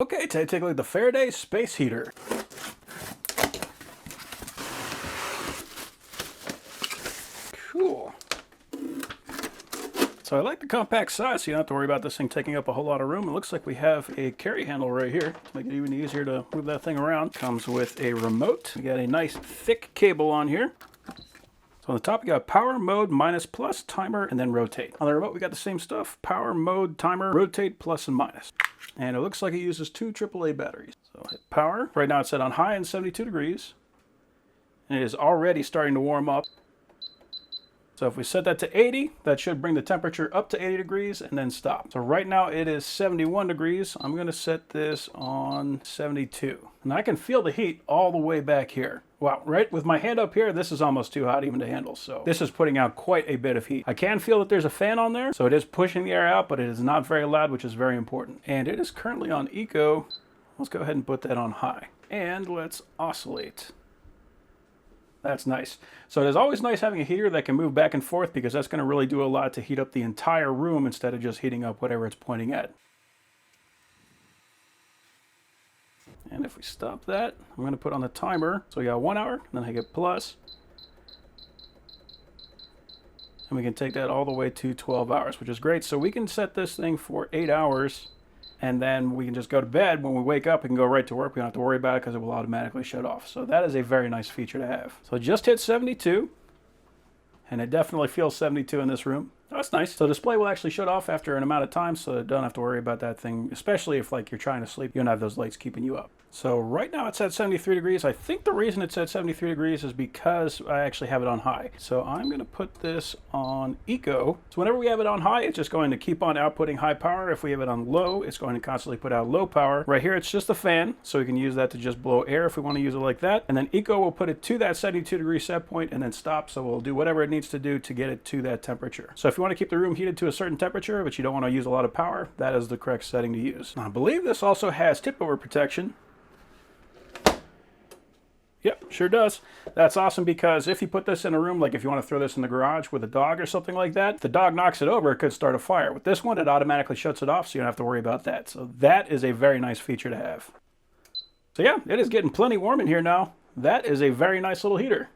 Okay, today take a look at the FARADAY space heater. Cool. So I like the compact size, so you don't have to worry about this thing taking up a whole lot of room. It looks like we have a carry handle right here to make it even easier to move that thing around. Comes with a remote. We got a nice thick cable on here. So on the top, we got power, mode, minus, plus, timer, and then rotate. On the remote, we got the same stuff. Power, mode, timer, rotate, plus, and minus. And it looks like it uses 2 AAA batteries. So hit power. Right now it's set on high and 72 degrees. And it is already starting to warm up. So if we set that to 80, that should bring the temperature up to 80 degrees and then stop. So right now it is 71 degrees. I'm going to set this on 72. And I can feel the heat all the way back here. Wow, right with my hand up here, this is almost too hot even to handle. So this is putting out quite a bit of heat. I can feel that there's a fan on there, so it is pushing the air out, but it is not very loud, which is very important. And it is currently on eco. Let's go ahead and put that on high. And let's oscillate. That's nice. So it is always nice having a heater that can move back and forth, because that's going to really do a lot to heat up the entire room instead of just heating up whatever it's pointing at. And if we stop that, I'm going to put on the timer. So we got 1 hour, then I hit plus. And we can take that all the way to 12 hours, which is great. So we can set this thing for 8 hours, and then we can just go to bed. When we wake up, we can go right to work. We don't have to worry about it because it will automatically shut off. So that is a very nice feature to have. So just hit 72, and it definitely feels 72 in this room. Oh, that's nice. So the display will actually shut off after an amount of time, so you don't have to worry about that thing, especially if like you're trying to sleep, you don't have those lights keeping you up. So right now it's at 73 degrees. I think the reason it's at 73 degrees is because I actually have it on high. So I'm going to put this on eco. So whenever we have it on high, it's just going to keep on outputting high power. If we have it on low, it's going to constantly put out low power. Right here, it's just a fan, so we can use that to just blow air if we want to use it like that. And then eco will put it to that 72 degree set point and then stop. So we'll do whatever it needs to do to get it to that temperature. So if you want to keep the room heated to a certain temperature, but you don't want to use a lot of power, that is the correct setting to use. Now, I believe this also has tip over protection. Yep, sure does. That's awesome, because if you put this in a room, like if you want to throw this in the garage with a dog or something like that, if the dog knocks it over, it could start a fire. With this one, it automatically shuts it off, so you don't have to worry about that. So that is a very nice feature to have. So yeah, it is getting plenty warm in here now. That is a very nice little heater.